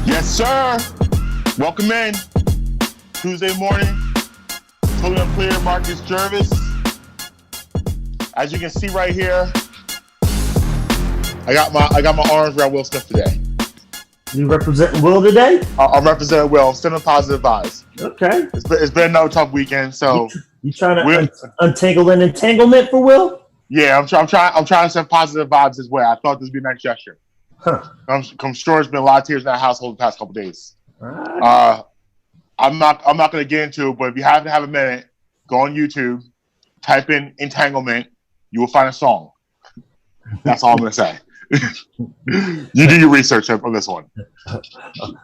Yes, sir. Welcome in. Tuesday morning. Totally Unclear, Marques, Gervase. As you can see right here, I got my arms around Will Smith today. You representing Will today? I'm representing Will. I'm sending positive vibes. Okay. It's been another tough weekend, so you trying to untangle an entanglement for Will? Yeah, I'm trying to send positive vibes his way. I thought this would be a nice gesture. Huh. I'm sure there's been a lot of tears in that household the past couple days. Right. I'm not going to get into it, but if you happen to have a minute, go on YouTube, type in entanglement, you will find a song. That's all I'm going to say. You do your research on this one.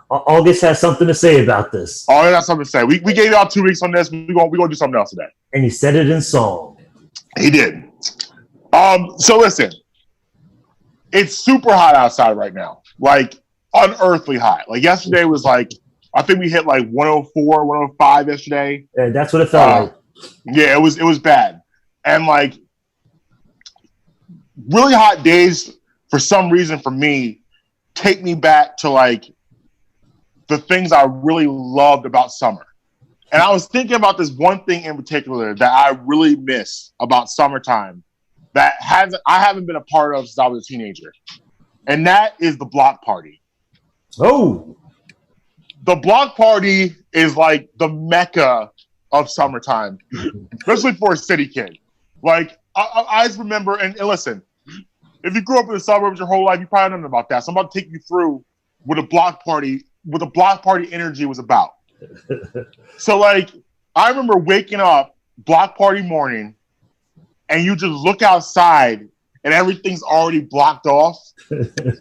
August has something to say about this. August has something to say. We gave y'all 2 weeks on this. We're going to do something else today. And he said it in song. He did. So listen. It's super hot outside right now, like unearthly hot. Like yesterday was like, I think we hit like 104, 105 yesterday. Yeah, that's what it felt like. Yeah, it was bad. And like really hot days, for some reason for me, take me back to like the things I really loved about summer. And I was thinking about this one thing in particular that I really miss about summertime that I haven't been a part of since I was a teenager. And that is the block party. Oh. The block party is like the mecca of summertime, especially for a city kid. Like, I just remember, and listen, if you grew up in the suburbs your whole life, you probably don't know about that. So I'm about to take you through what a block party energy was about. So, like, I remember waking up block party morning, and you just look you and everything's already blocked off.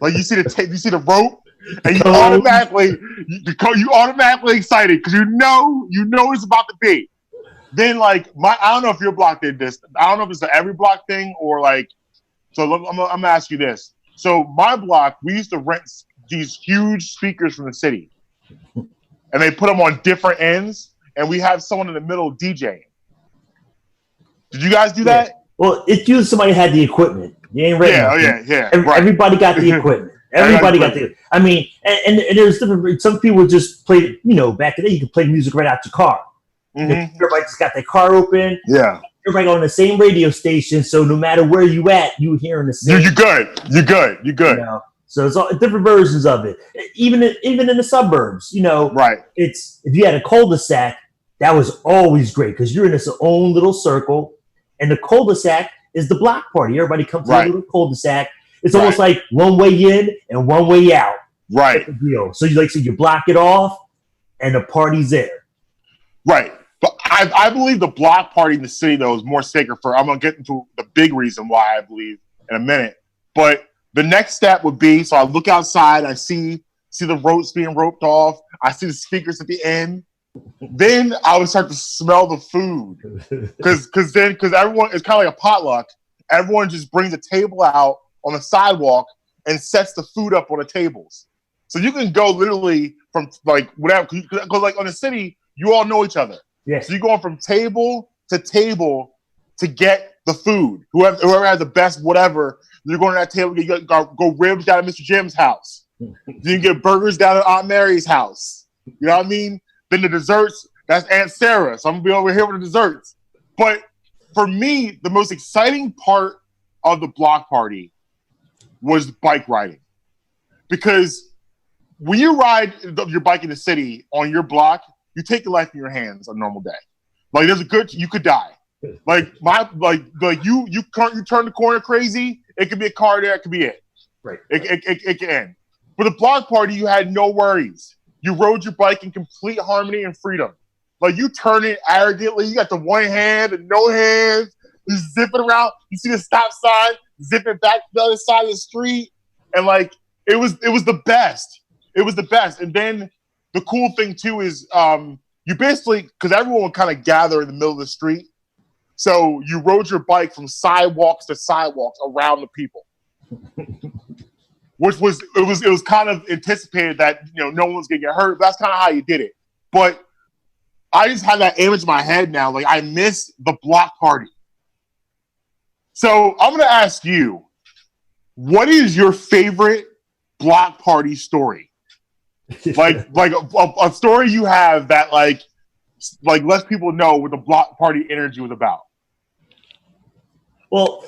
Like you see the rope, and you automatically excited because you know it's about to be. Then like I don't know if your block did this. I don't know if it's an every block thing or like. So I'm gonna ask you this. So my block, we used to rent these huge speakers from the city, and they put them on different ends, and we have someone in the middle DJing. Did you guys do that? Well, it's usually somebody had the equipment. You ain't ready. Yeah. Everybody got the equipment. Everybody got the. I mean, and there's different. Some people just play. Back in the day, you could play music right out your car. Mm-hmm. Everybody just got their car open. Yeah. Everybody on the same radio station, so no matter where you at, you hearing the same. You're good. So it's all different versions of it. Even in the suburbs, Right. It's if you had a cul-de-sac, that was always great because you're in this own little circle. And the cul-de-sac is the block party. Everybody comes to a little cul-de-sac. It's almost like one way in and one way out. Right. That's the deal. So you block it off, and the party's there. Right. But I believe the block party in the city, though, is more sacred I'm going to get into the big reason why I believe in a minute. But the next step would be, so I look outside, I see the ropes being roped off. I see the speakers at the end. Then I would start to smell the food because everyone, it's kind of like a potluck. Everyone just brings a table out on the sidewalk and sets the food up on the tables. So you can go literally from like whatever, because like on the city, you all know each other. Yes. So you're going from table to get the food. Whoever has the best whatever, you're going to that table. You go ribs down at Mr. Jim's house. You can get burgers down at Aunt Mary's house. You know what I mean? Then the desserts, that's Aunt Sarah. So I'm going to be over here with the desserts. But for me, the most exciting part of the block party was bike riding. Because when you ride your bike in the city on your block, you take your life in your hands on a normal day. Like you could die. Like you turn the corner crazy, it could be a car there, it could be it. Right. It can end. For the block party, you had no worries. You rode your bike in complete harmony and freedom. like you turn it arrogantly. You got the one hand and no hands. You zip it around. You see the stop sign, zip it back to the other side of the street, and like it was the best. It was the best. And then the cool thing too is you basically, because everyone would kind of gather in the middle of the street, so you rode your bike from sidewalks to sidewalks around the people. Which was it was kind of anticipated that no one's gonna get hurt. But that's kind of how you did it. But I just have that image in my head now. Like I miss the block party. So I'm gonna ask you, what is your favorite block party story? like a story you have that like lets people know what the block party energy was about. Well,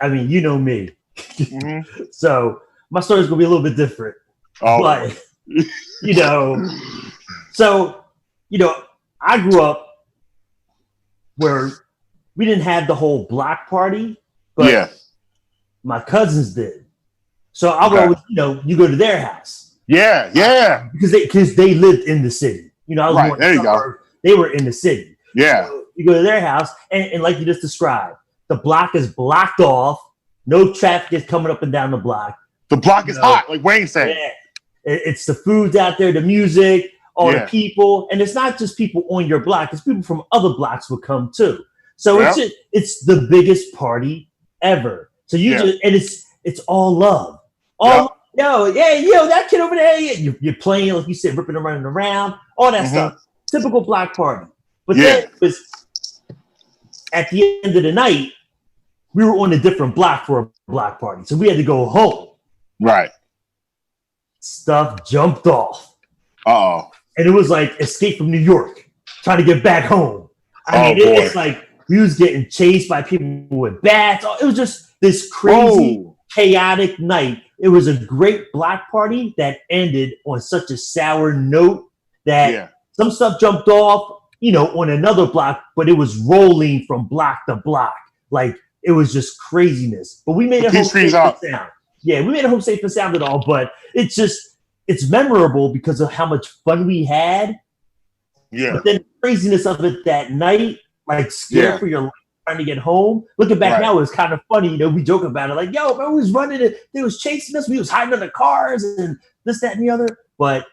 I mean, you know me, Mm-hmm. so my story is gonna be a little bit different. Oh. But so I grew up where we didn't have the whole block party, but my cousins did. So I would always, you go to their house. Yeah. Because they lived in the city. I was right, born there you go. They were in the city. Yeah. So you go to their house, and like you just described, the block is blocked off. No traffic is coming up and down the block. The block is hot, like Wayne said. Yeah. It's the foods out there, the music, all the people. And it's not just people on your block. It's people from other blocks would come too. So it's the biggest party ever. So it's all love. That kid over there, you're playing, like you said, ripping and running around, all that stuff. Typical block party. But then it was at the end of the night, we were on a different block for a block party. So we had to go home. Right. Stuff jumped off. Uh-oh. And it was like Escape from New York, trying to get back home. I mean, it's like we was getting chased by people with bats. It was just this crazy, chaotic night. It was a great block party that ended on such a sour note that some stuff jumped off, on another block, but it was rolling from block to block. Like, it was just craziness. But we made it home safe and sound. Yeah, we made it home safe and sound at all, but it's memorable because of how much fun we had. Yeah. But then the craziness of it that night, like scared for your life trying to get home. Looking back now, it's kind of funny. We joke about it. Like, yo, man, we was running it. They was chasing us. We was hiding in the cars and this, that, and the other. But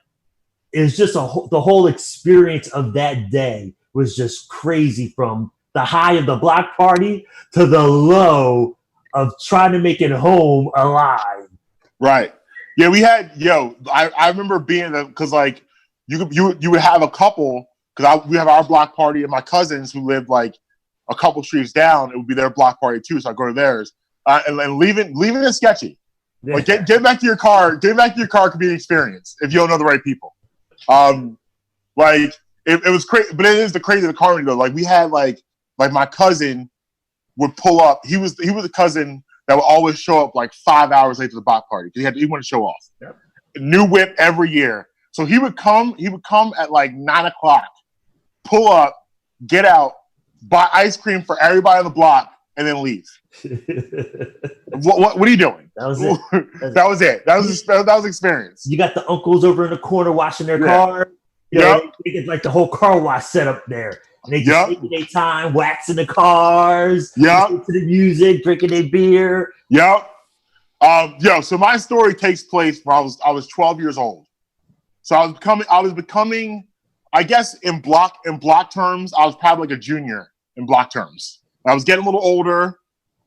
it's just the whole experience of that day was just crazy, from the high of the block party to the low of trying to make it home alive. Right. Yeah, we had, I remember being there because like you would have a couple, because we have our block party and my cousins who lived like a couple streets down, it would be their block party too. So I go to theirs and leaving is sketchy. Yeah. Like get back to your car. Getting back to your car could be an experience if you don't know the right people. Like it was crazy, but it is the crazy of the car though. Like we had like my cousin would pull up. He was a cousin that would always show up like 5 hours late to the block party because he wanted to show off. Yep. New whip every year. So he would come at like 9:00, pull up, get out, buy ice cream for everybody on the block, and then leave. What are you doing? That was it. That was experience. You got the uncles over in the corner washing their car. They get like the whole car wash set up there. And they just taking their time, waxing the cars, listening to the music, drinking their beer. So my story takes place when I was 12 years old. So I was becoming, I guess in block terms, I was probably like a junior in block terms. I was getting a little older,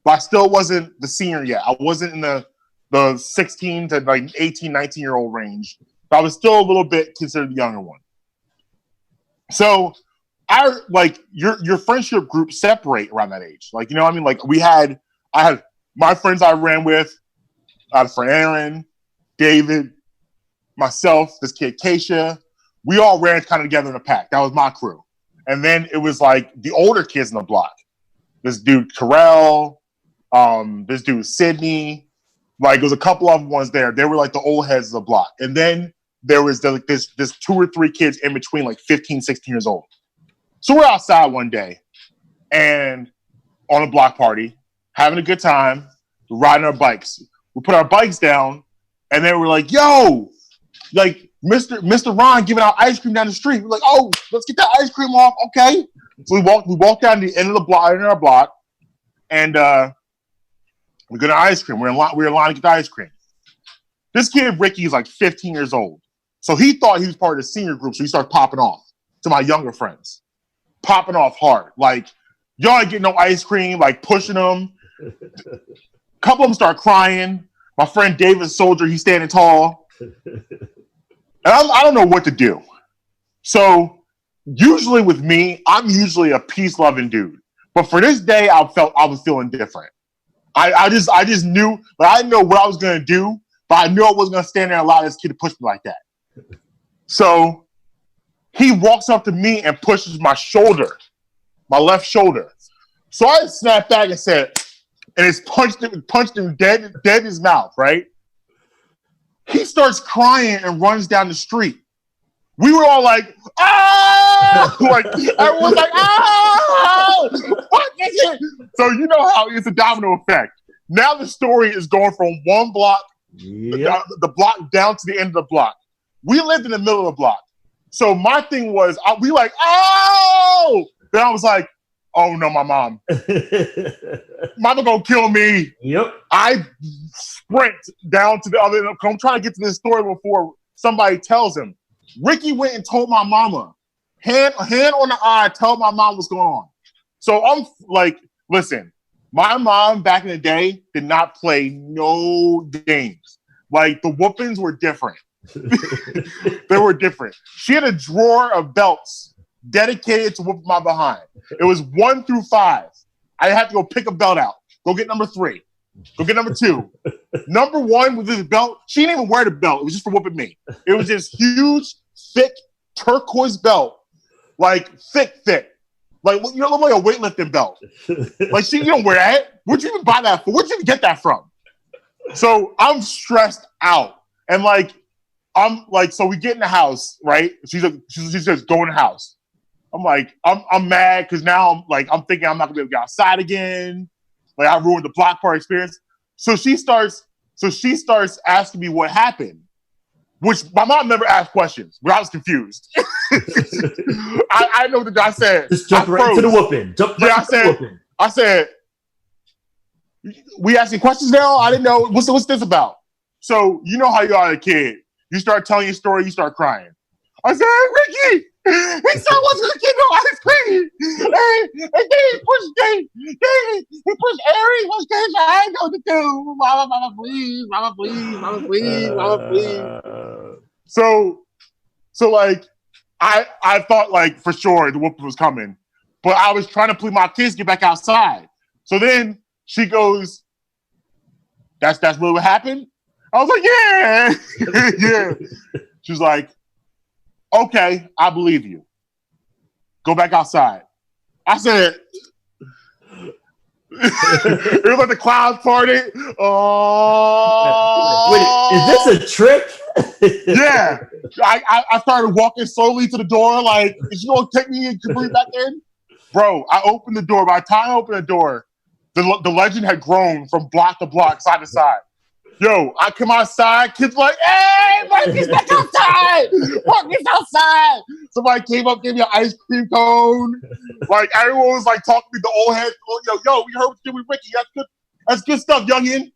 but I still wasn't the senior yet. I wasn't in the 16 to like 18, 19-year-old range. But I was still a little bit considered the younger one. So your friendship group separate around that age. Like, what I mean? Like I had my friends I ran with, I had a friend Aaron, David, myself, this kid Keisha. We all ran kind of together in a pack. That was my crew. And then it was like the older kids in the block. This dude Terrell, this dude Sydney. Like, there was a couple of ones there. They were like the old heads of the block. And then there was this 2 or 3 kids in between, like 15, 16 years old. So we're outside one day and on a block party, having a good time, riding our bikes. We put our bikes down and then we're like, yo, like Mr. Ron giving out ice cream down the street. We're like, oh, let's get that ice cream off. Okay. So we walk down the end of the block, in our block, and we get our ice cream. We're in line to get the ice cream. This kid, Ricky, is like 15 years old. So he thought he was part of the senior group, so he starts popping off to my younger friends. Popping off hard. Like, y'all ain't getting no ice cream, like pushing them. A couple of them start crying. My friend David Soldier, he's standing tall. And I don't know what to do. So usually with me, I'm usually a peace-loving dude. But for this day, I was feeling different. I just knew, but I didn't know what I was going to do, but I knew I wasn't going to stand there and allow this kid to push me like that. So he walks up to me and pushes my shoulder, my left shoulder. So I snapped back and said, and it's punched him dead in his mouth, right? He starts crying and runs down the street. We were all like, ah! Like, everyone's like, ah! What is it? So you know how it's a domino effect. Now the story is going from one block, the block down to the end of the block. We lived in the middle of the block. So my thing was, we like, oh! Then I was like, oh no, my mom. Mama gonna kill me. Yep. I sprint down to the other end. I'm trying to get to this story before somebody tells him. Ricky went and told my mama. Hand on the eye, tell my mom what's going on. So I'm like, listen, my mom back in the day did not play no games. Like the whoopings were different. They were different. She had a drawer of belts dedicated to whooping my behind. It was 1 through 5. I had to go pick a belt out. Go get number 3. Go get number 2. Number 1 with this belt. She didn't even wear the belt. It was just for whooping me. It was this huge, thick turquoise belt, like thick. Like you know, look like a weightlifting belt. Like you don't wear that. Where'd you even buy that for? Where'd you even get that from? So I'm stressed out, and I'm like, so we get in the house, right? She says, go in the house. I'm like, I'm mad because now I'm thinking I'm not gonna be able to get outside again. Like I ruined the block party experience. So she starts asking me what happened, which my mom never asked questions, but I was confused. I know what I said. Just jump right to the whooping. I said, we asking questions now? I didn't know. What's this about? So you know how you are a kid. You start telling your story, you start crying. I said, hey, Ricky, he said I wasn't gonna get no ice cream. Hey, he pushed Ari, pushed Keisha. I ain't know what to do. Mama, please, mama, please, mama, please, mama, please. So like, I thought like for sure the whooping was coming, but I was trying to plead my kids to get back outside. So then she goes, that's really what happened? I was like, yeah, yeah. She's like, okay, I believe you. Go back outside. I said, it was like the clown party. Oh, wait, is this a trick? Yeah. I started walking slowly to the door, like, is she gonna take me and bring me back in? Bro, I opened the door. By the time I opened the door, the legend had grown from block to block, side to side. Yo, I come outside, kids were like, hey, Marques, back outside! Marques outside! Somebody came up, gave me an ice cream cone. Like, everyone was like talking to me, the old heads. Yo, we heard what you did with Ricky. That's good stuff, youngin'.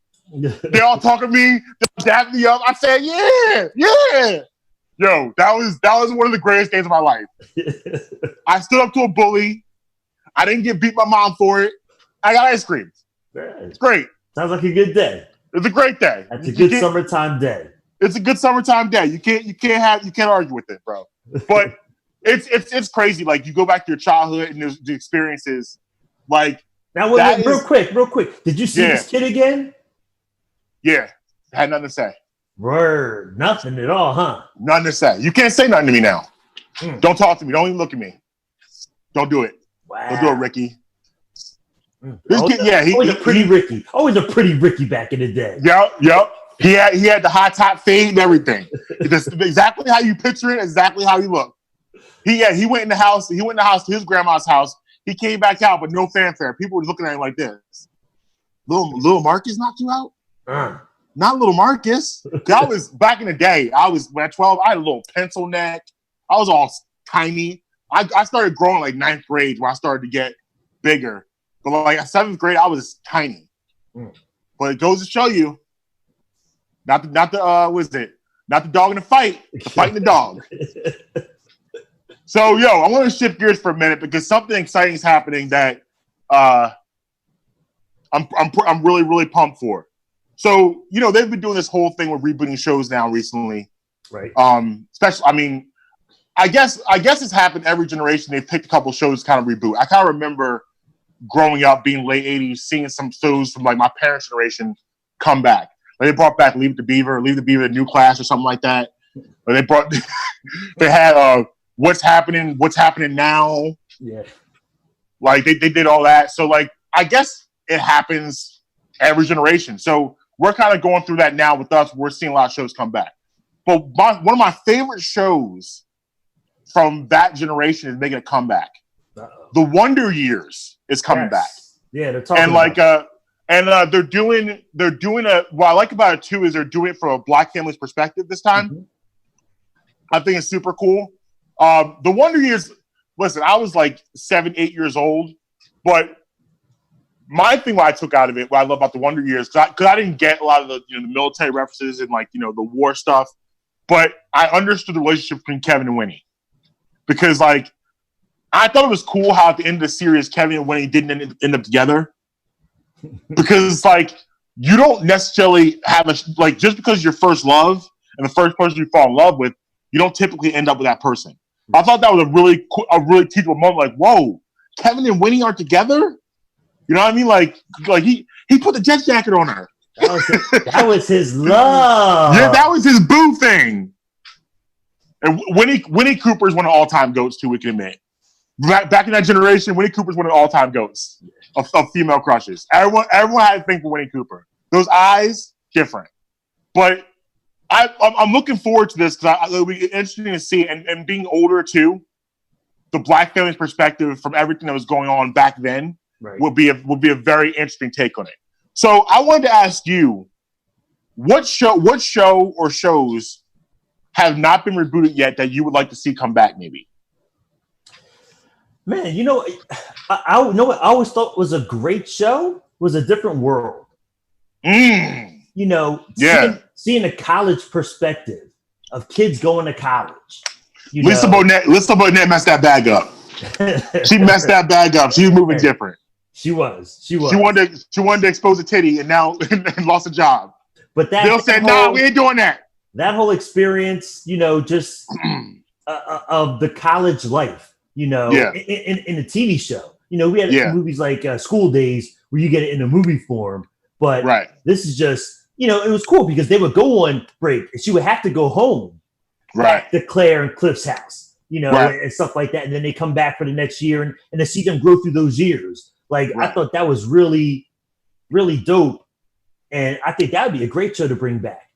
They all talking to me, they dapping me up. I said, yeah. Yo, that was one of the greatest days of my life. I stood up to a bully. I didn't get beat by mom for it. I got ice cream. It's great. Sounds like a good day. It's a great day. That's a good summertime day. It's a good summertime day. You can't argue with it, bro. But it's crazy. Like you go back to your childhood and the experiences. Like now, wait, real quick. Did you see this kid again? Yeah, I had nothing to say. Word, nothing at all, huh? Nothing to say. You can't say nothing to me now. Don't talk to me. Don't even look at me. Don't do it. Wow. Don't do it, Ricky. This kid, always a pretty Ricky. Always a pretty Ricky back in the day. Yep. He had the high top fade and everything. It's exactly how you picture it. Exactly how he looked. He went in the house. He went in the house to his grandma's house. He came back out, but no fanfare. People were looking at him like this. Little Marques knocked you out? Not little Marques. I was back in the day. When at 12. I had a little pencil neck. I was all tiny. I started growing like ninth grade when I started to get bigger. But like seventh grade, I was tiny. But it goes to show you, not the what is it? Not the dog in the fight, the fight in the dog. So I want to shift gears for a minute because something exciting is happening that I'm really really pumped for. So they've been doing this whole thing with rebooting shows now recently, right? Especially, I mean, I guess it's happened every generation. They've picked a couple shows to kind of reboot. I kind of remember growing up, being late '80s, seeing some shows from like my parents' generation come back. Like they brought back Leave the Beaver, the New Class, or something like that. Or they had What's Happening Now. Yeah, like they did all that. So like I guess it happens every generation. So we're kind of going through that now with us. We're seeing a lot of shows come back. But one of my favorite shows from that generation is making a comeback. Uh-oh. The Wonder Years is coming back. Yeah, they're talking about they're doing what I like about it too is they're doing it from a black family's perspective this time. Mm-hmm. I think it's super cool. The Wonder Years, listen, I was like 7, 8 years old, but my thing what I took out of it, what I love about the Wonder Years, because I didn't get a lot of the the military references and like the war stuff, but I understood the relationship between Kevin and Winnie, because like I thought it was cool how at the end of the series Kevin and Winnie didn't end up together, because like you don't necessarily have just because your first love and the first person you fall in love with, you don't typically end up with that person. I thought that was a really teachable moment. Like, whoa, Kevin and Winnie aren't together. You know what I mean? Like he put the jet jacket on her. That was his love. Yeah, that was his boo thing. And Winnie Cooper is one of all-time goats too. We can admit. Back in that generation, Winnie Cooper's one of the all-time goats of female crushes. Everyone had a thing for Winnie Cooper. Those eyes, different. But I'm looking forward to this because it'll be interesting to see. And being older too, the black family's perspective from everything that was going on back then. Right. Would be a very interesting take on it. So I wanted to ask you, what show or shows have not been rebooted yet that you would like to see come back? Maybe. Man, I know what I always thought was a great show was A Different World. Yeah. Seeing a college perspective of kids going to college. Lisa Bonet messed that bag up. She messed that bag up. She was moving different. She was. She wanted to expose a titty and now and lost a job. But Bill said, "No, we ain't doing that." That whole experience, just of the college life, in a TV show. We had movies like School Days where you get it in a movie form, but this is just, it was cool because they would go on break and she would have to go home, back to Claire and Cliff's house, and stuff like that, and then they come back for the next year and to see them grow through those years. I thought that was really, really dope. And I think that would be a great show to bring back,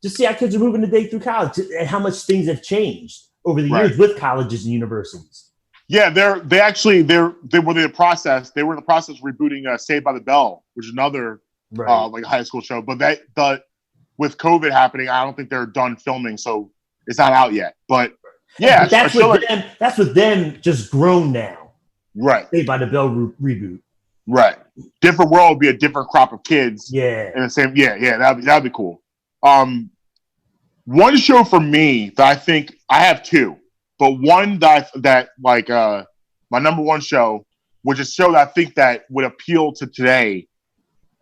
Just see how kids are moving today through college and how much things have changed over the years with colleges and universities. Yeah, they were in the process of rebooting Saved by the Bell, which is another high school show. But with COVID happening, I don't think they're done filming, so it's not out yet. But but that's with them just grown now. Right. Saved by the Bell reboot. Right. Different World would be a different crop of kids. Yeah. And the same. Yeah. That'd be cool. One show for me that I think I have two, but one that my number one show, which is a show that I think that would appeal to today,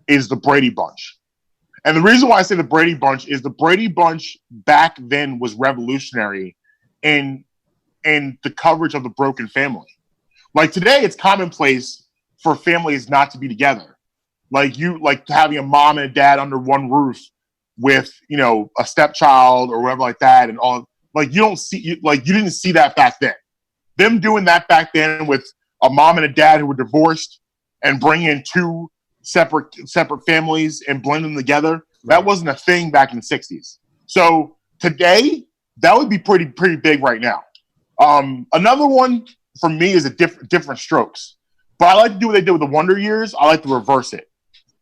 is the Brady Bunch. And the reason why I say the Brady Bunch is the Brady Bunch back then was revolutionary in the coverage of the broken family. Like today, it's commonplace for families not to be together. Like having a mom and a dad under one roof with, a stepchild or whatever like that, and all. Like you didn't see that back then. Them doing that back then with a mom and a dad who were divorced and bringing in two separate families and blend them together. That wasn't a thing back in the 60s. So today, that would be pretty big right now. Another one for me is a different strokes. But I like to do what they did with the Wonder Years. I like to reverse it.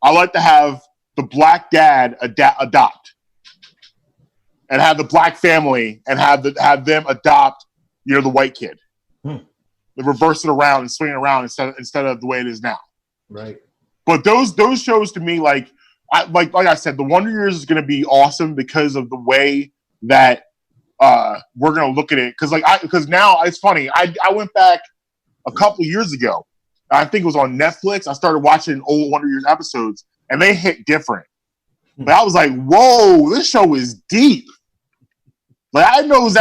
I like to have the black dad adopt, and have the black family and have them adopt, the white kid. They reverse it around and swing it around instead of the way it is now. Right. But those shows to me, like I said, the Wonder Years is going to be awesome because of the way that we're going to look at it. Because now it's funny. I went back a couple years ago. I think it was on Netflix. I started watching old Wonder Years episodes, and they hit different. But I was like, "Whoa, this show is deep." Like I know it was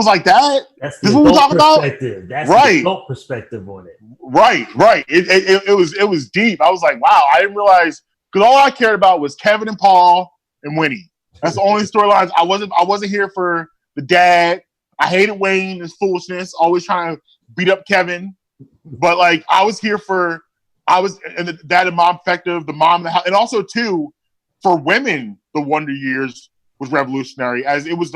like that. That's this the is what we're talking perspective. about. That's right. the adult perspective on it. Right. It was deep. I was like, wow, I didn't realize, because all I cared about was Kevin and Paul and Winnie. That's the only storylines. I wasn't here for the dad. I hated Wayne, his foolishness, always trying to beat up Kevin. But like I was here for the dad and mom perspective, the mom in the house, and also too for women, the Wonder Years was revolutionary, as it was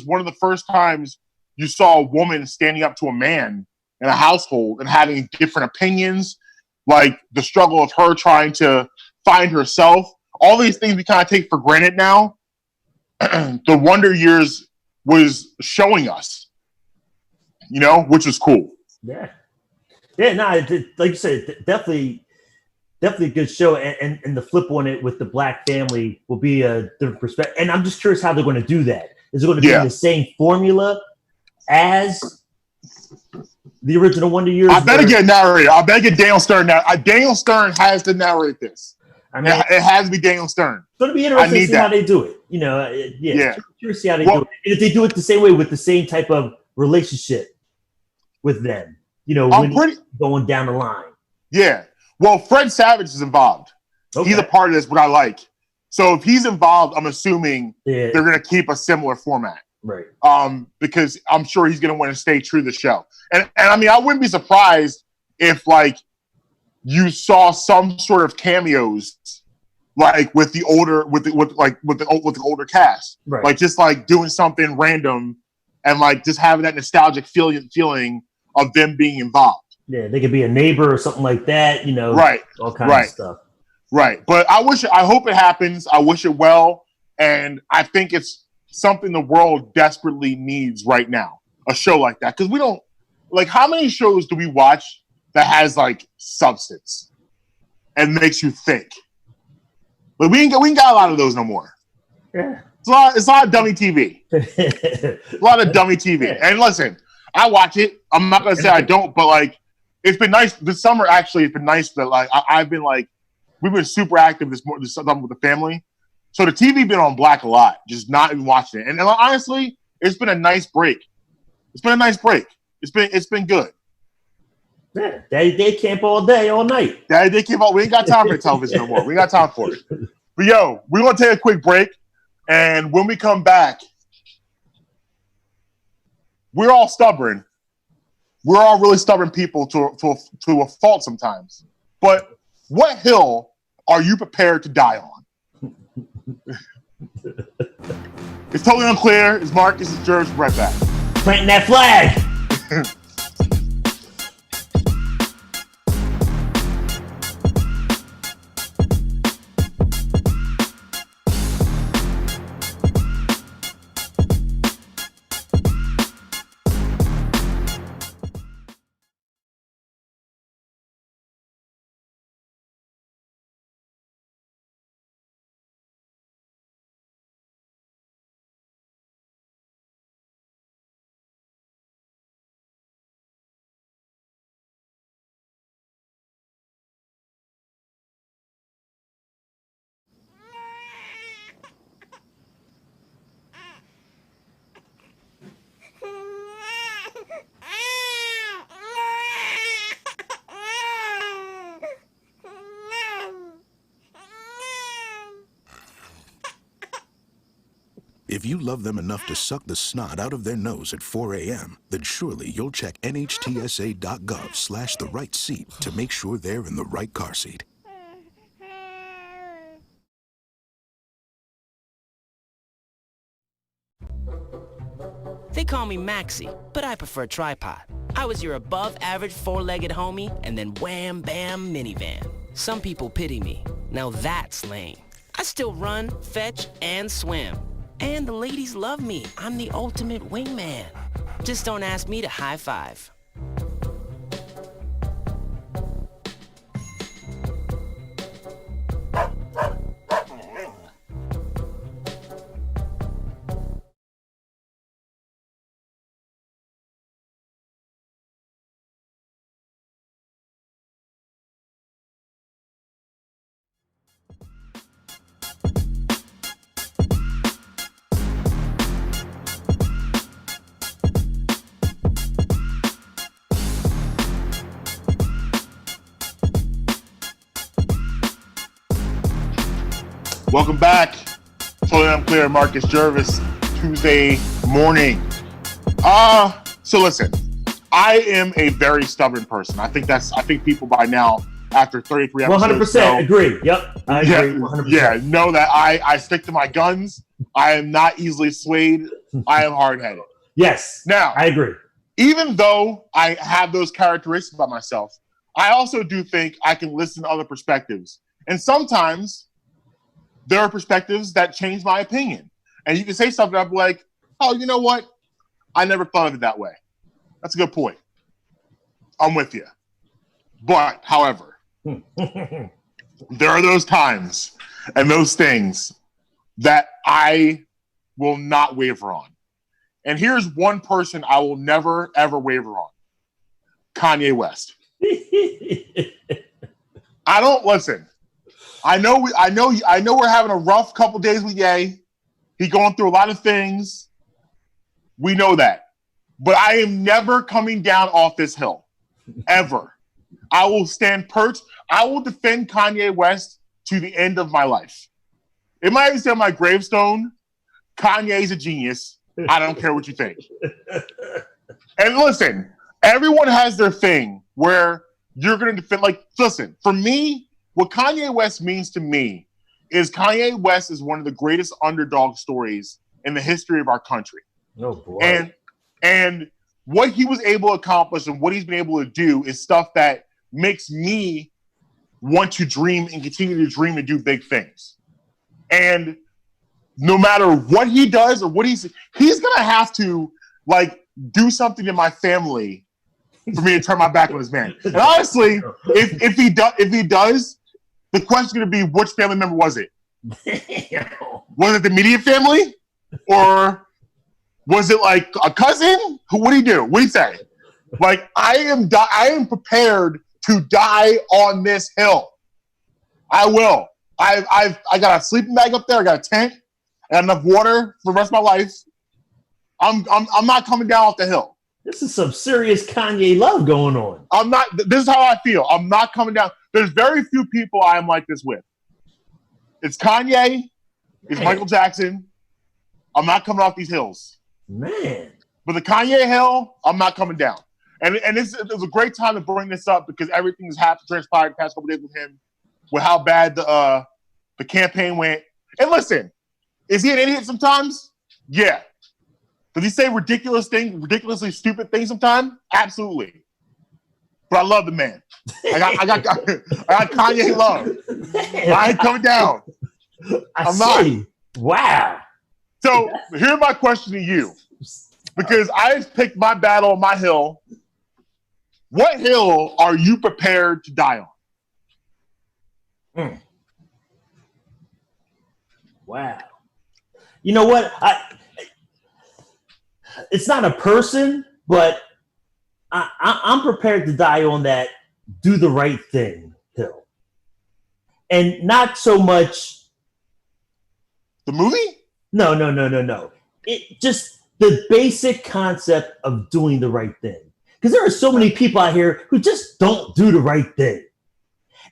one of the first times you saw a woman standing up to a man in a household and having different opinions, like the struggle of her trying to find herself. All these things we kind of take for granted now. The Wonder Years was showing us, which was cool. Yeah. Yeah, no, like you said, definitely a good show, and the flip on it with the black family will be a different perspective. And I'm just curious how they're going to do that. Is it going to be in the same formula as the original Wonder Years? I better get narrated. I better get Daniel Stern now. Daniel Stern has to narrate this. I mean, it has to be Daniel Stern. It's going to be interesting to see how they do it. Curious to see how they do it. And if they do it the same way with the same type of relationship with them, going down the line. Yeah. Well, Fred Savage is involved. Okay. He's a part of this, what I like. So if he's involved, I'm assuming they're going to keep a similar format. Right. Because I'm sure he's going to want to stay true to the show. And I mean, I wouldn't be surprised if like you saw some sort of cameos like with the older cast. Right. Like just like doing something random and like just having that nostalgic feeling of them being involved. Yeah, they could be a neighbor or something like that, Right. All kinds of stuff. Right. But I hope it happens. I wish it well. And I think it's something the world desperately needs right now. A show like that. Because we don't, like, how many shows do we watch that has, like, substance and makes you think? But we ain't got a lot of those no more. Yeah. It's a lot of dummy TV. A lot of dummy TV. Yeah. And listen, I watch it. I'm not going to say I don't, but, like, it's been nice. This summer, actually, it's been nice that, like, I've been, like, we've been super active this summer with the family. So the TV been on black a lot, just not even watching it. And honestly, it's been a nice break. It's been good. Yeah, Daddy Day camp all day, all night. Daddy Day camp all. We ain't got time for television no more. We ain't got time for it. But yo, we're gonna take a quick break, and when we come back, we're all stubborn. We're all really stubborn people to a fault sometimes. But what hill are you prepared to die on? It's totally unclear. It's Marques. It's Gervase. Right back. Planting that flag. If you love them enough to suck the snot out of their nose at 4 a.m., then surely you'll check nhtsa.gov/the right seat to make sure they're in the right car seat. They call me Maxie, but I prefer tripod. I was your above-average four-legged homie, and then wham, bam, minivan. Some people pity me. Now that's lame. I still run, fetch, and swim. And the ladies love me. I'm the ultimate wingman. Just don't ask me to high five. Welcome back. Totally Unclear, Marques, Gervase, Tuesday morning. So listen, I am a very stubborn person. I think people by now, after 33 episodes, 100% agree. Yep, I agree. 100%. Yeah, know that I stick to my guns. I am not easily swayed. I am hard-headed. Yes, now I agree. Even though I have those characteristics about myself, I also do think I can listen to other perspectives. And sometimes there are perspectives that change my opinion. And you can say something, I'm like, oh, you know what? I never thought of it that way. That's a good point. I'm with you. But, however, there are those times and those things that I will not waver on. And here's one person I will never, ever waver on. Kanye West. I don't listen. I know we're having a rough couple days with Ye. He's going through a lot of things. We know that. But I am never coming down off this hill. Ever. I will stand perched. I will defend Kanye West to the end of my life. It might even say on my gravestone, Kanye's a genius. I don't care what you think. And listen, everyone has their thing where you're going to defend. Like, listen, for me, what Kanye West means to me is Kanye West is one of the greatest underdog stories in the history of our country. Oh, boy. And what he was able to accomplish and what he's been able to do is stuff that makes me want to dream and continue to dream and do big things. And no matter what he does or what he's going to have to, like, do something in my family for me to turn my back on this man. And honestly, if he does, the question's going to be, which family member was it? Was it the immediate family? Or was it like a cousin? What do you do? What do you say? Like, I am prepared to die on this hill. I will. I got a sleeping bag up there. I got a tent. I got enough water for the rest of my life. I'm not coming down off the hill. This is some serious Kanye love going on. I'm not. This is how I feel. I'm not coming down. There's very few people I am like this with. It's Kanye. It's Michael Jackson. I'm not coming off these hills. Man. But the Kanye hill, I'm not coming down. And it was a great time to bring this up because everything has transpired the past couple days with him, with how bad the campaign went. And listen, is he an idiot sometimes? Yeah. Does he say ridiculously stupid things sometimes? Absolutely. But I love the man. I got Kanye love. I ain't coming down. I'm not. Wow. So here's my question to you. Because I just picked my battle on my hill. What hill are you prepared to die on? Wow. You know what? It's not a person, but I'm prepared to die on that do the right thing hill. And not so much. The movie? No. It just the basic concept of doing the right thing. Because there are so many people out here who just don't do the right thing.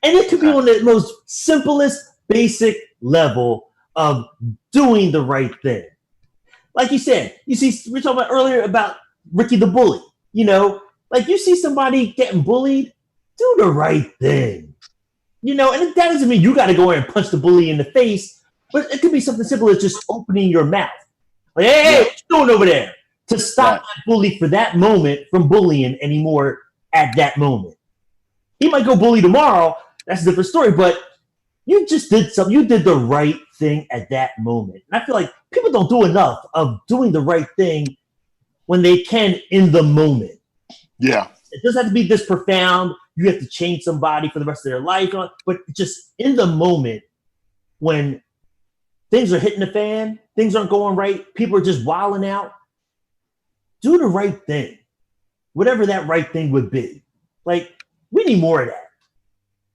And it could be on the most simplest, basic level of doing the right thing. Like you said, we were talking about earlier about Ricky the Bully. You know, like you see somebody getting bullied, do the right thing. You know, and that doesn't mean you got to go in and punch the bully in the face, but it could be something simple as just opening your mouth. Like, hey, what you doing over there? To stop that bully for that moment from bullying anymore at that moment. He might go bully tomorrow. That's a different story, but you just did something. You did the right thing at that moment. And I feel like people don't do enough of doing the right thing when they can in the moment. Yeah. It doesn't have to be this profound. You have to change somebody for the rest of their life. But just in the moment when things are hitting the fan, things aren't going right, people are just wilding out, do the right thing. Whatever that right thing would be. Like, we need more of that.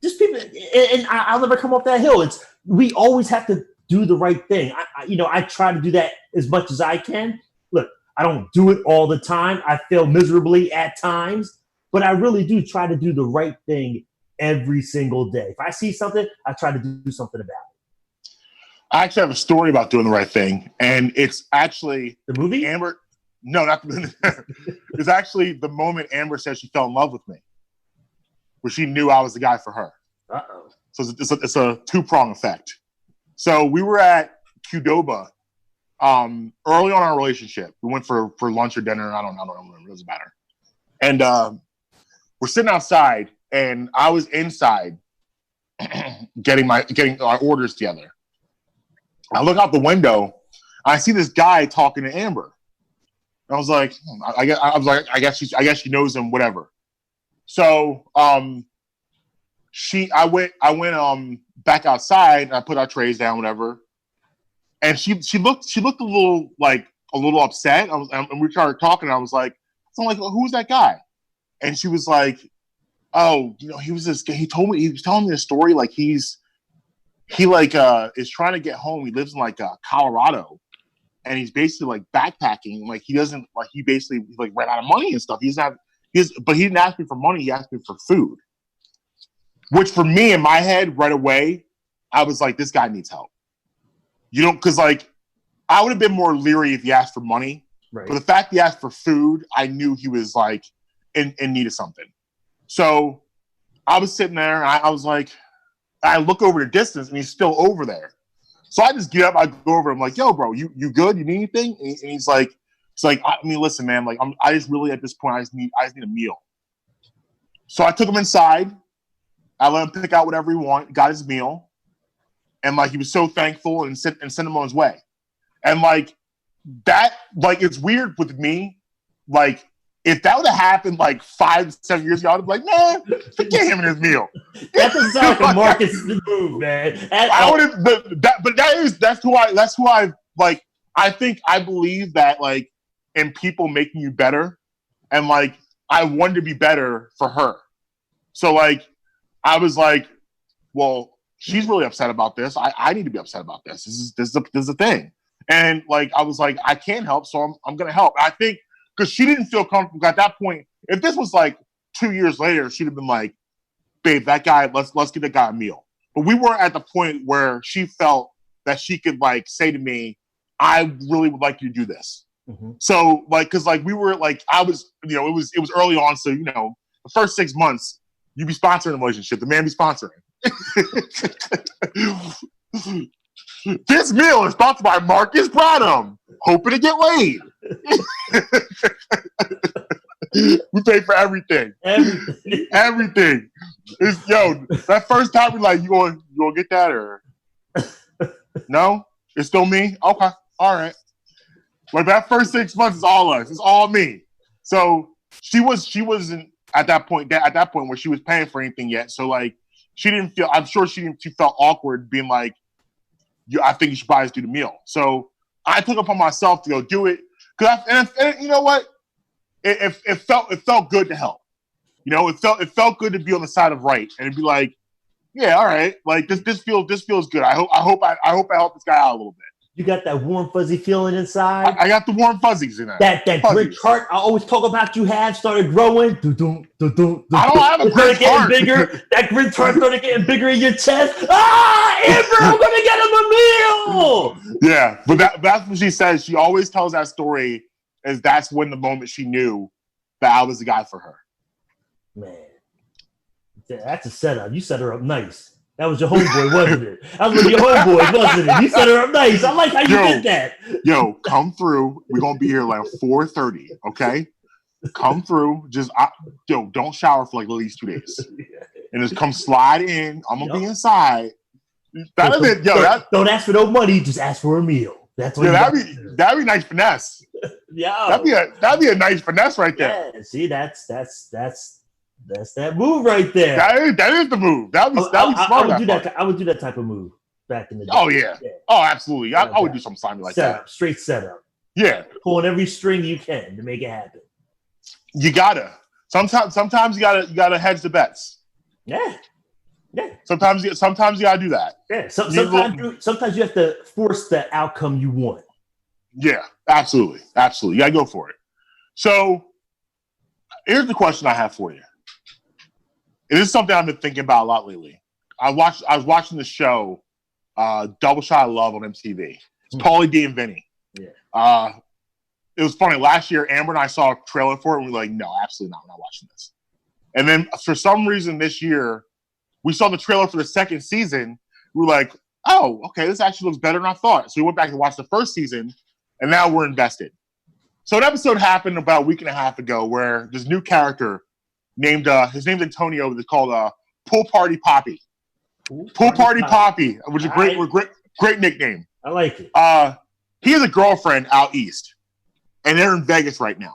Just people, and I'll never come off that hill. We always have to do the right thing. I try to do that as much as I can. Look, I don't do it all the time. I fail miserably at times, but I really do try to do the right thing every single day. If I see something, I try to do something about it. I actually have a story about doing the right thing, and it's actually the movie. Amber. No, not the movie. It's actually the moment Amber said she fell in love with me, where she knew I was the guy for her. Uh-oh. So it's a two-prong effect. So we were at Qdoba early on in our relationship. We went for lunch or dinner. I don't remember. It doesn't matter. And we're sitting outside, and I was inside getting our orders together. I look out the window. I see this guy talking to Amber. I was like, I guess she knows him, whatever. So I went back outside and I put our trays down, whatever. And she looked a little upset. And we started talking. And I was like, so I'm like, well, who's that guy? And she was like, oh, he was this guy. He was telling me a story. Like he is trying to get home. He lives in Colorado. And he's basically like backpacking. Like he basically ran out of money and stuff. But he didn't ask me for money. He asked me for food. Which for me in my head right away, I was like, this guy needs help. Because I would have been more leery if he asked for money. Right. But the fact he asked for food, I knew he was like in need of something. So I was sitting there and I was like, I look over the distance and he's still over there. So I just get up, I go over, I'm like, yo, bro, you good? You need anything? And he's like, I mean, listen, man, like I just really at this point, I just need a meal. So I took him inside. I let him pick out whatever he wanted, got his meal. And he was so thankful and sent him on his way. And that, it's weird with me. If that would have happened 5-7 years ago, I'd be like, man, forget him and his meal. That's exactly Marques' move, man. That's who I I think I believe that in people making you better, and I wanted to be better for her. So I was like, well, she's really upset about this. I need to be upset about this. This is a thing. And I was like, I can't help, so I'm gonna help. I think because she didn't feel comfortable at that point. If this was 2 years later, she'd have been like, babe, that guy, let's get that guy a meal. But we weren't at the point where she felt that she could say to me, I really would like you to do this. Mm-hmm. So because we were I was, it was early on. So, the first 6 months, you be sponsoring the relationship. The man be sponsoring. This meal is sponsored by Marques Bradham. Hoping to get laid. We pay for everything. Everything. That first time we you gonna get that or no? It's still me? Okay. All right. That first 6 months is all us. It's all me. So she wasn't at that point where she was paying for anything yet. So she didn't feel, I'm sure she felt awkward being I think you should probably just do the meal. So I took it upon myself to go do it. And you know what? It felt good to help. It felt good to be on the side of right and be yeah, all right. This feels good. I hope I help this guy out a little bit. You got that warm fuzzy feeling inside. I got the warm fuzzies in there. That grit heart I always talk about you have started growing. I don't have a grit heart. Bigger. That grit heart started getting bigger in your chest. Amber, I'm gonna get him a meal. Yeah, but that's what she says. She always tells that story as that's when the moment she knew that I was the guy for her. Man, that's a setup. You set her up nice. That was your homeboy, wasn't it? That was your homeboy, wasn't it? You set her up nice. I like how you did that. Yo, come through. We're going to be here 4:30, okay? Come through. Don't shower for at least 2 days. And just come slide in. I'm going to be inside. That is it, yo. Don't ask for no money, just ask for a meal. That's what. Yeah, that'd be nice finesse. Yeah, that'd be a nice finesse right there. Yeah, see, that's that move right there. That is the move. That'd be smart. I would do that type of move back in the day. Oh yeah. Oh, absolutely. I would do something Simon like that. Straight setup. Yeah, pulling every string you can to make it happen. You gotta. Sometimes you gotta hedge the bets. Yeah. Sometimes you gotta do that. Yeah. Sometimes you have to force the outcome you want. Yeah, absolutely. You gotta go for it. So here's the question I have for you. It is something I've been thinking about a lot lately. I was watching the show Double Shot of Love on MTV. It's Pauly D and Vinny. Yeah. It was funny. Last year, Amber and I saw a trailer for it, and we were like, no, absolutely not. We're not watching this. And then for some reason this year, we saw the trailer for the second season. We were like, oh, okay, this actually looks better than I thought. So we went back and watched the first season, and now we're invested. So an episode happened about a week and a half ago where this new character named, his name's Antonio, is called Pool Party Poppy. Pool Party Poppy, which is a great nickname. I like it. He has a girlfriend out east, and they're in Vegas right now.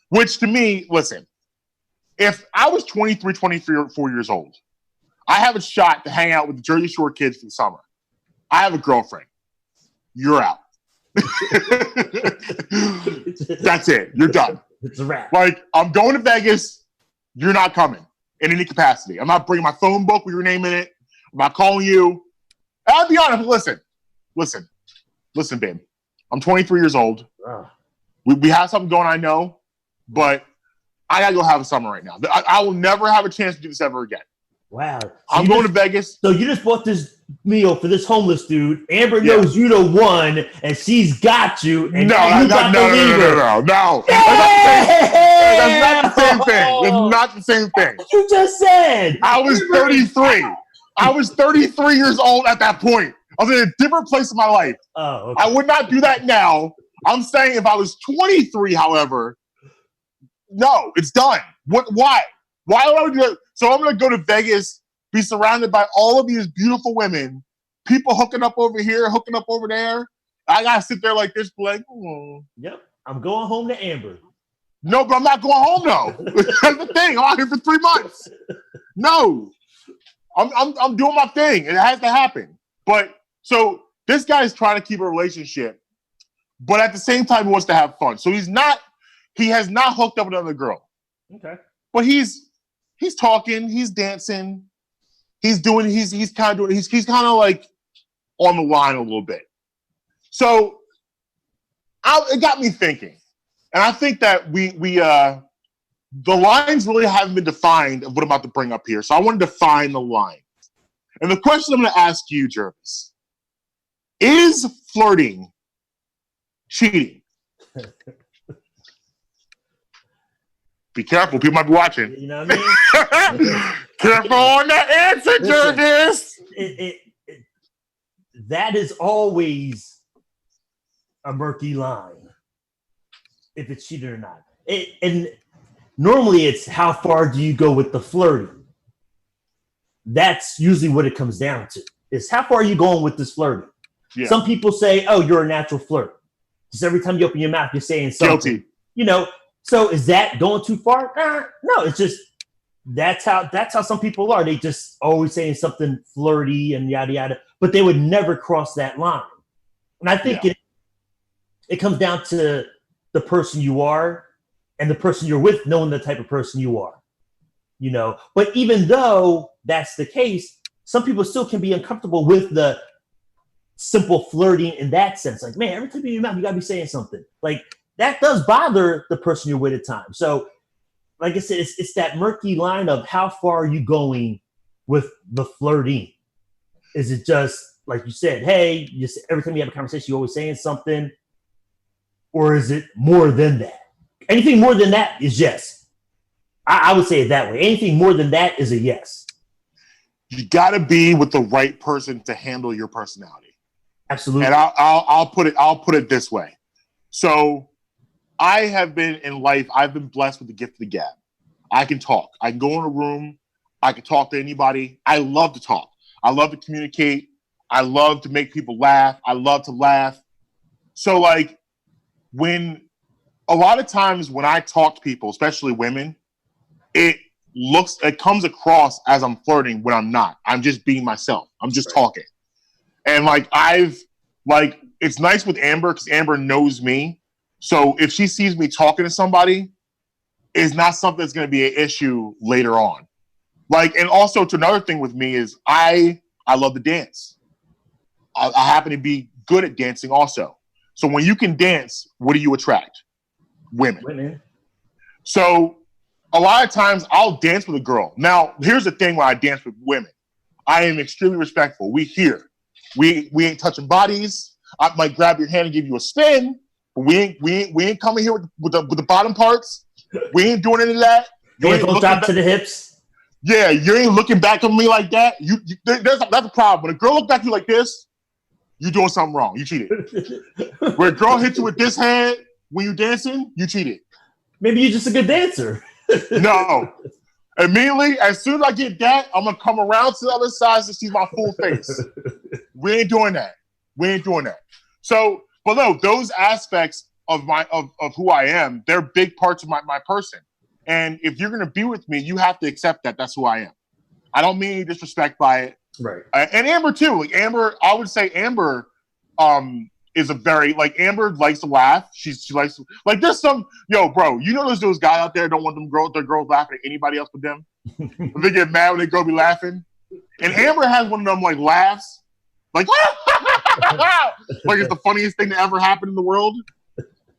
Which to me, listen, if I was 23, 24 years old, I have a shot to hang out with the Jersey Shore kids for the summer. I have a girlfriend. You're out. That's it. You're done. It's a wrap. Like, I'm going to Vegas. You're not coming in any capacity. I'm not bringing my phone book with your name in it. I'm not calling you. I'll be honest. Listen, babe. I'm 23 years old. We have something going, I know, but I gotta go have a summer right now. I will never have a chance to do this ever again. Wow. So I'm going to Vegas. So you just bought this meal for this homeless dude. Amber knows you the one, and she's got you. And no. That's not the same thing. It's not the same thing. You just said. I was 33. I was 33 years old at that point. I was in a different place in my life. Oh, okay. I would not do that now. I'm saying if I was 23, however, no, it's done. Why? Why would I do that? So I'm going to go to Vegas, be surrounded by all of these beautiful women, people hooking up over here, hooking up over there. I got to sit there like this, like, oh. Yep. I'm going home to Amber. No, but I'm not going home, though. That's the thing. I'm out here for 3 months. No. I'm doing my thing. It has to happen. But so this guy is trying to keep a relationship, but at the same time, he wants to have fun. So he has not hooked up with another girl. Okay. But he's talking, he's dancing, he's kind of like on the line a little bit. So it got me thinking. And I think that the lines really haven't been defined of what I'm about to bring up here. So I want to define the lines. And the question I'm going to ask you, Gervase, is flirting cheating? Be careful. People might be watching. You know what I mean? Careful on the answer, Gervase. That is always a murky line, if it's cheating or not. And normally it's how far do you go with the flirting? That's usually what it comes down to. Is how far are you going with this flirting? Yeah. Some people say, oh, you're a natural flirt. Just every time you open your mouth, you're saying something. Guilty. You know, so is that going too far? No, it's just that's how some people are. They just always saying something flirty and yada yada, but they would never cross that line. And I think it comes down to the person you are and the person you're with, knowing the type of person you are. You know, but even though that's the case, some people still can be uncomfortable with the simple flirting in that sense. Like, man, every time you open your mouth, you gotta be saying something. Like, that does bother the person you're with at times. So, like I said, it's that murky line of how far are you going with the flirting? Is it just, like you said, hey, every time you have a conversation, you're always saying something? Or is it more than that? Anything more than that is yes. I would say it that way. Anything more than that is a yes. You got to be with the right person to handle your personality. Absolutely. And I'll put it this way. So I have been in life, I've been blessed with the gift of the gab. I can talk. I can go in a room. I can talk to anybody. I love to talk. I love to communicate. I love to make people laugh. I love to laugh. So like when a lot of times when I talk to people, especially women, it comes across as I'm flirting when I'm not. I'm just being myself. I'm just talking. And like it's nice with Amber because Amber knows me. So if she sees me talking to somebody, it's not something that's going to be an issue later on. Like, and also to another thing with me is I love to dance. I happen to be good at dancing also. So when you can dance, what do you attract? Women. So a lot of times I'll dance with a girl. Now, here's the thing when I dance with women. I am extremely respectful. We ain't touching bodies. I might grab your hand and give you a spin, but we ain't coming here with the bottom parts. We ain't doing any of that. Hands don't drop to the hips. Yeah, you ain't looking back at me like that. That's a problem. When a girl looks back at you like this, you're doing something wrong. You cheated. When a girl hits you with this hand when you're dancing, you cheated. Maybe you're just a good dancer. No. Immediately, as soon as I get that, I'm going to come around to the other side to see my full face. We ain't doing that. So, but no, those aspects of who I am, they're big parts of my person. And if you're going to be with me, you have to accept that that's who I am. I don't mean disrespect by it. Right. And Amber too. Like Amber, I would say Amber is a very, like, Amber likes to laugh. She likes to, like, there's some, bro, you know there's those guys out there don't want their girls laughing at anybody else but them. They get mad when they go be laughing. And Amber has one of them, like, laughs. Like, like it's the funniest thing that ever happened in the world.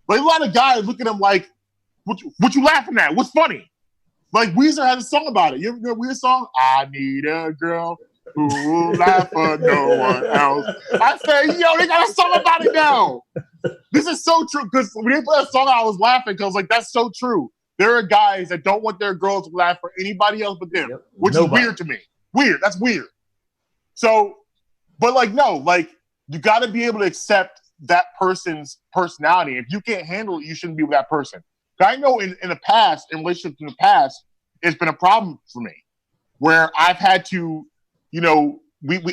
Like, a lot of guys look at them like, what you laughing at? What's funny? Like, Weezer has a song about it. You ever heard Weezer's song? I need a girl who will laugh for no one else. I say, they got a song about it now. This is so true, because when they put that song out, I was laughing because, like, that's so true. There are guys that don't want their girls to laugh for anybody else but them, which is weird to me. Weird. That's weird. So, but, like, no, like, you got to be able to accept that person's personality. If you can't handle it, you shouldn't be with that person. I know in the past, in relationships in the past, it's been a problem for me where I've had to,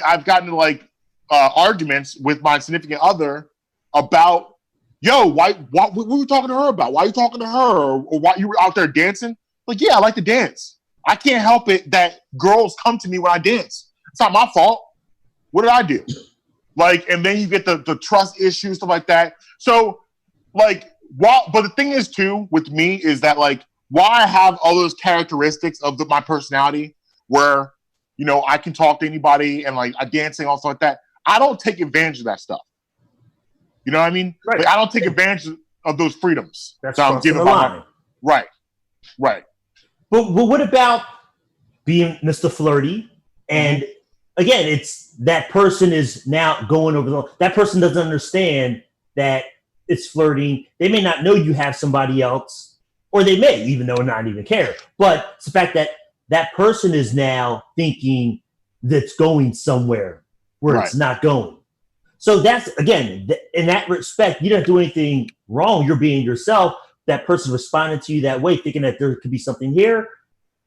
I've gotten to like arguments with my significant other about, what were you talking to her about? Why are you talking to her? Or why you were out there dancing? Like, yeah, I like to dance. I can't help it that girls come to me when I dance. It's not my fault. What did I do? Like, and then you get the trust issues, stuff like that. So, like, but the thing is too with me is that, like, while I have all those characteristics of my personality where, I can talk to anybody and like I dancing, also like that, I don't take advantage of that stuff. You know what I mean? Right. Like, I don't take advantage of those freedoms. That's I'm giving the line. Right. But what about being Mr. Flirty? And again, it's that person is now going over that person doesn't understand that it's flirting. They may not know you have somebody else, or they may, even though not even care. But it's the fact that that person is now thinking that's going somewhere where it's not going. So that's, again, in that respect, you don't do anything wrong. You're being yourself. That person responded to you that way, thinking that there could be something here.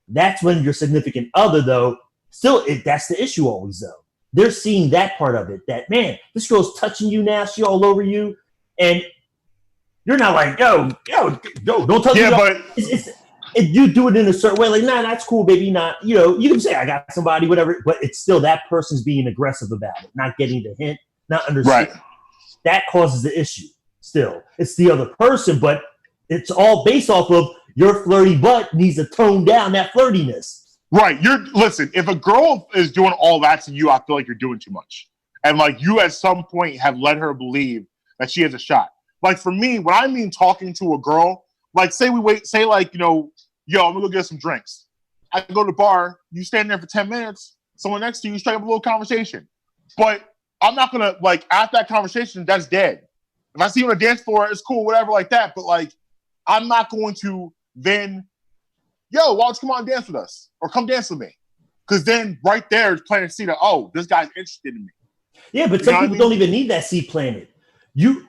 That's when your significant other, though, still, that's the issue always, though. They're seeing that part of it, that, man, this girl's touching you now. She all over you. And you're not like, yo, don't touch me. Yeah, but you do it in a certain way, like, nah, that's cool, baby. Not, you can say I got somebody, whatever, but it's still that person's being aggressive about it, not getting the hint, not understanding. Right. That causes the issue. Still, it's the other person, but it's all based off of your flirty butt needs to tone down that flirtiness. Right. Listen. If a girl is doing all that to you, I feel like you're doing too much, and like you at some point have let her believe that she has a shot. Like for me, when I mean talking to a girl, like say like, I'm gonna go get some drinks. I go to the bar, you stand there for 10 minutes, someone next to you strike up a little conversation. But I'm not gonna, like, after that conversation, that's dead. If I see you on a dance floor, it's cool, whatever, like that. But like, I'm not going to then, why don't you come on and dance with us? Or come dance with me. Because then right there is planting a seed of, this guy's interested in me. Yeah, but some people don't even need that seed planted.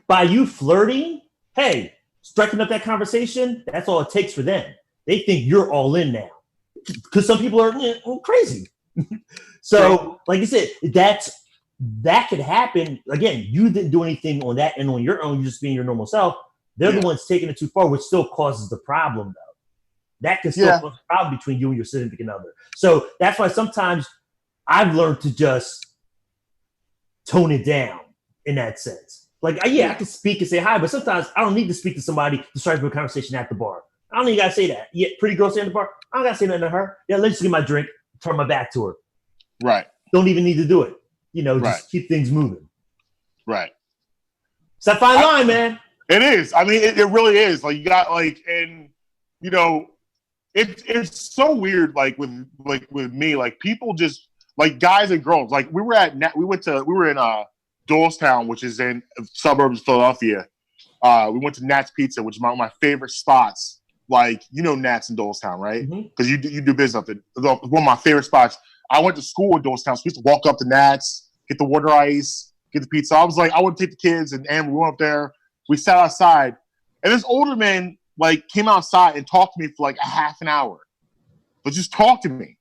By you flirting, hey, striking up that conversation, that's all it takes for them. They think you're all in now. Because some people are crazy. So, like I said, that could happen. Again, you didn't do anything on that and on your own. You just being your normal self. They're the ones taking it too far, which still causes the problem, though. That can still cause a problem between you and your significant other. So that's why sometimes I've learned to just tone it down in that sense. Like, I can speak and say hi, but sometimes I don't need to speak to somebody to start a conversation at the bar. I don't even got to say that. Yeah, pretty girl stay at the bar. I don't got to say nothing to her. Yeah, let's just get my drink, turn my back to her. Right. Don't even need to do it. Just keep things moving. Right. It's that fine line, man. It is. I mean, it really is. Like, you got and it's so weird. Like with me, like people just like guys and girls. Like we were in Doylestown, which is in suburbs of Philadelphia. We went to Nat's Pizza, which is one of my favorite spots. Like Nat's in Doylestown, right? Because you do business up there. One of my favorite spots. I went to school in Doylestown, so we used to walk up to Nat's, get the water ice, get the pizza. I was like, I would take the kids and Amber. We went up there. We sat outside, and this older man like came outside and talked to me for like a half an hour, but just talk to me.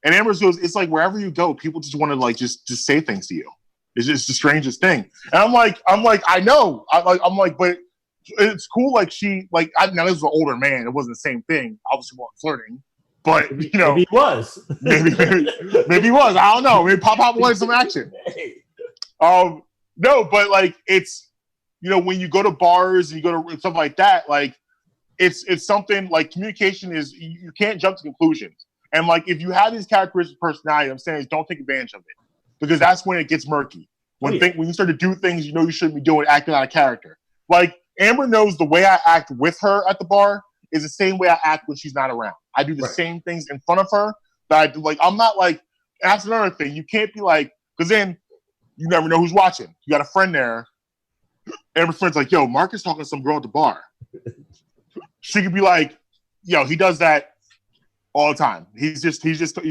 And Amber goes, "It's like wherever you go, people just want to like just say things to you. It's just the strangest thing." And I'm like, I know. I'm like, but it's cool. Like now this was an older man. It wasn't the same thing. Obviously, wasn't flirting, but maybe he was. maybe he was. I don't know. Maybe Pop wanted some action. No, but like it's. When you go to bars and you go to stuff like that, like it's something like communication is you can't jump to conclusions. And like if you have these characteristics of personality, I'm saying is don't take advantage of it because that's when it gets murky. When you start to do things you shouldn't be doing, acting out of character. Like Amber knows the way I act with her at the bar is the same way I act when she's not around. I do the same things in front of her that I do. Like I'm not like that's another thing. You can't be like because then you never know who's watching. You got a friend there. Amber's friend's like, yo, Marques talking to some girl at the bar. She could be like, yo, he does that all the time. He's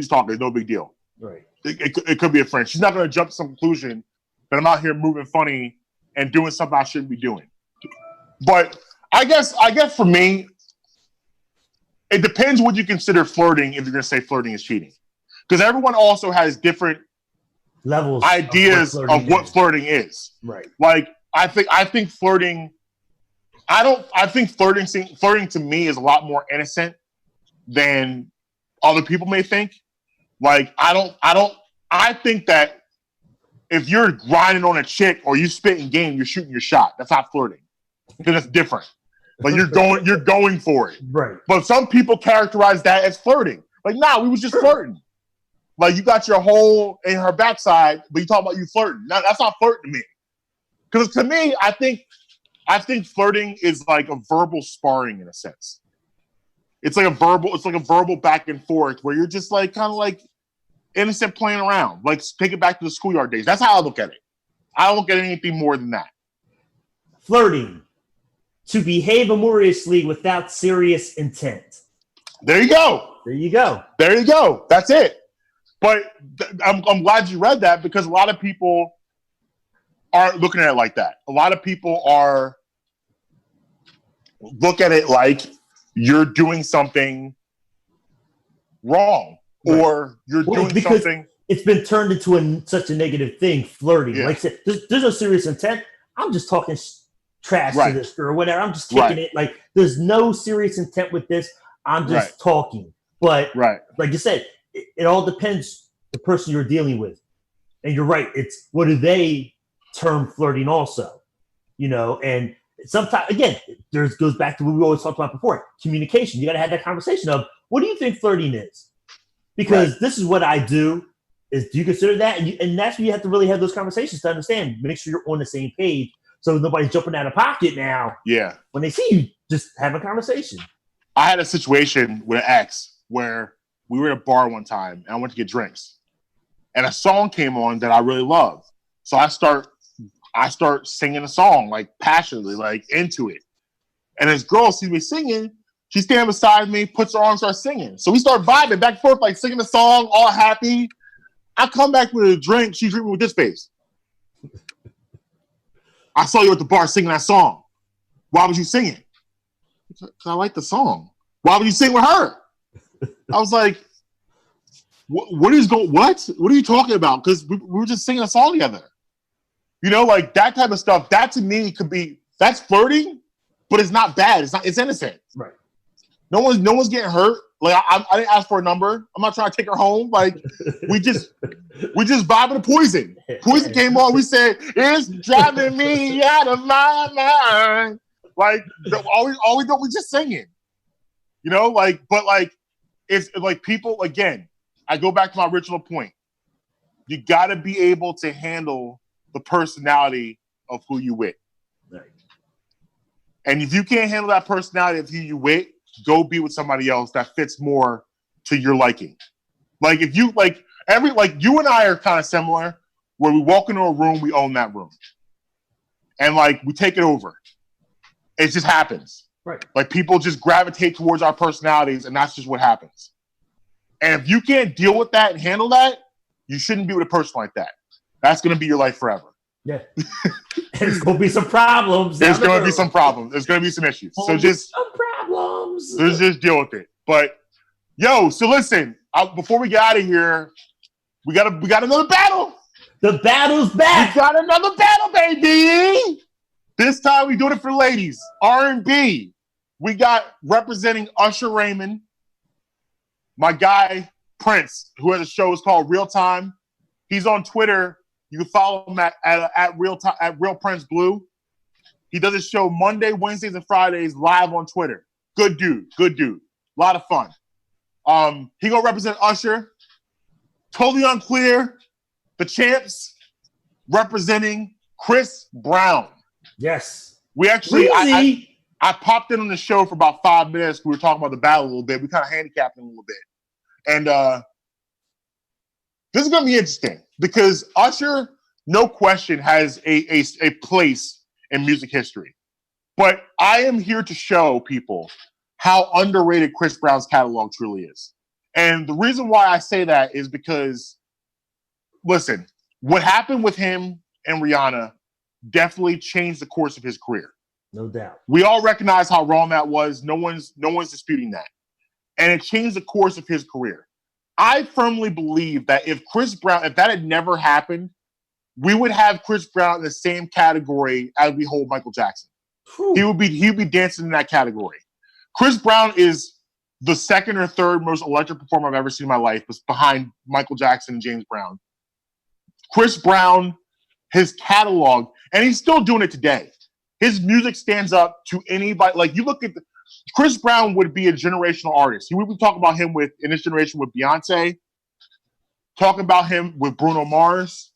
talking. No big deal. Right. It could be a friend. She's not going to jump to some conclusion that I'm out here moving funny and doing something I shouldn't be doing. But I guess for me, it depends what you consider flirting if you're going to say flirting is cheating. Because everyone also has different levels ideas of what flirting is. Right. Like, I think flirting. I think flirting to me is a lot more innocent than other people may think. Like I think that if you're grinding on a chick or you spitting game, you're shooting your shot. That's not flirting because it's different. Like you're going for it. Right. But some people characterize that as flirting. Like, nah, we was just flirting. Like you got your hole in her backside, but you talk about you flirting. No, that's not flirting to me. Because to me, I think flirting is like a verbal sparring in a sense. It's like a verbal back and forth where you're just like kind of like innocent playing around. Like take it back to the schoolyard days. That's how I look at it. I don't look at anything more than that. Flirting. To behave amorously without serious intent. There you go. That's it. But I'm glad you read that because a lot of people aren't looking at it like that. A lot of people look at it like you're doing something wrong or you're doing something. It's been turned into such a negative thing, flirting. Yeah. Like I said, there's no serious intent. I'm just talking trash to this girl or whatever. I'm just kicking it. Like there's no serious intent with this. I'm just talking. But like you said, it all depends the person you're dealing with. And you're right. It's what do they term flirting also, and sometimes again goes back to what we always talked about before, communication. You got to have that conversation of what do you think flirting is, because this is what I do. Do you consider that? And that's when you have to really have those conversations to understand, make sure you're on the same page so nobody's jumping out of pocket now. Yeah, when they see you, just have a conversation. I had a situation with an ex where we were at a bar one time and I went to get drinks and a song came on that I really love, so I start singing a song, like passionately, like into it. And this girl sees me singing, she's standing beside me, puts her arms, starts singing. So we start vibing back and forth, like singing the song, all happy. I come back with a drink, she treats me with this face. I saw you at the bar singing that song. Why was you singing? Because I like the song. Why would you sing with her? I was like, What is going? What are you talking about? Because we were just singing a song together. You know, like that type of stuff. That to me could be that's flirting, but it's not bad. It's innocent. Right. No one's getting hurt. Like I didn't ask for a number. I'm not trying to take her home. Like we just vibing to Poison. Poison came on. We said it's driving me out of my mind. Like all we do, we just singing. You know, like but like it's like people again. I go back to my original point. You got to be able to handle the personality of who you with. Right. And if you can't handle that personality of who you with, go be with somebody else that fits more to your liking. Like if you like you and I are kind of similar where we walk into a room, we own that room. And like we take it over. It just happens. Right. Like people just gravitate towards our personalities and that's just what happens. And if you can't deal with that and handle that, you shouldn't be with a person like that. That's going to be your life forever. Yeah. There's going to be some problems. There's going to be some problems. There's going to be some issues. So just some problems. Just deal with it. But yo, so listen, before we get out of here, we got another battle. The battle's back. We got another battle, baby. This time we doing it for the ladies. R&B. We got representing Usher Raymond. My guy, Prince, who has a show is called Real Time. He's on Twitter. You can follow him at Real Prince Blue. He does his show Monday, Wednesdays, and Fridays live on Twitter. Good dude. A lot of fun. He gonna represent Usher. Totally Unclear. The champs representing Chris Brown. Yes. We actually I popped in on the show for about 5 minutes. We were talking about the battle a little bit. We kind of handicapped him a little bit. And this is going to be interesting because Usher, no question, has a place in music history. But I am here to show people how underrated Chris Brown's catalog truly is. And the reason why I say that is because, listen, what happened with him and Rihanna definitely changed the course of his career. No doubt. We all recognize how wrong that was. No one's disputing that. And it changed the course of his career. I firmly believe that if that had never happened, we would have Chris Brown in the same category as we hold Michael Jackson. Whew. He would be dancing in that category. Chris Brown is the second or third most electric performer I've ever seen in my life, behind Michael Jackson and James Brown. Chris Brown, his catalog, and he's still doing it today. His music stands up to anybody. Like you look at Chris Brown would be a generational artist. We would be talking about him in this generation with Beyonce, talking about him with Bruno Mars,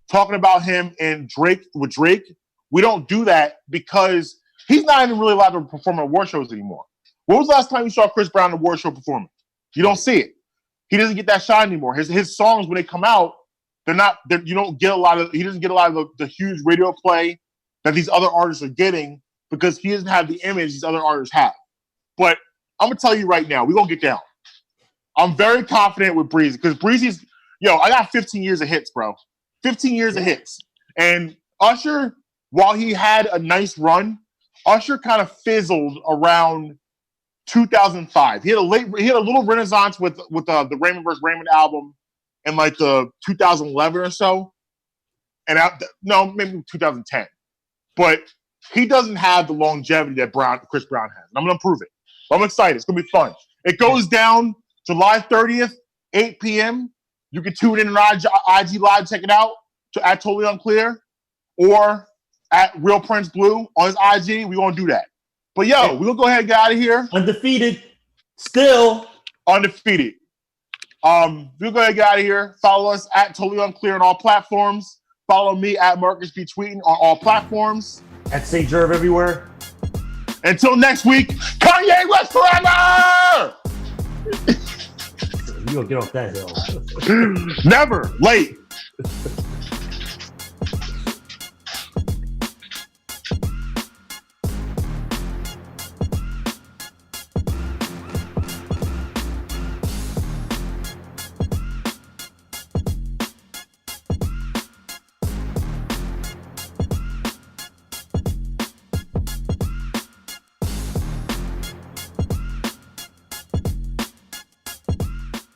talking about him with Drake. We don't do that because he's not even really allowed to perform at award shows anymore. When was the last time you saw Chris Brown at an award show performing? You don't see it. He doesn't get that shine anymore. His songs, when they come out, he doesn't get a lot of the huge radio play that these other artists are getting because he doesn't have the image these other artists have. But I'm going to tell you right now, we're going to get down. I'm very confident with Breezy because Breezy's, I got 15 years of hits, bro. 15 years of hits. And Usher, while he had a nice run, Usher kind of fizzled around 2005. He had a little renaissance with the Raymond vs. Raymond album in like the 2011 or so. And maybe 2010. But he doesn't have the longevity that Chris Brown has. And I'm going to prove it. I'm excited. It's going to be fun. It goes down July 30th, 8 p.m. You can tune in on IG Live, check it out at Totally Unclear or at Real Prince Blue on his IG. We're going to do that. But we're going to go ahead and get out of here. Undefeated. Still. Undefeated. We'll go ahead and get out of here. Follow us at Totally Unclear on all platforms. Follow me at Marques B. Tweeting on all platforms. At St. Gerv everywhere. Until next week, Kanye West forever! You gonna get off that hill. Never. Late.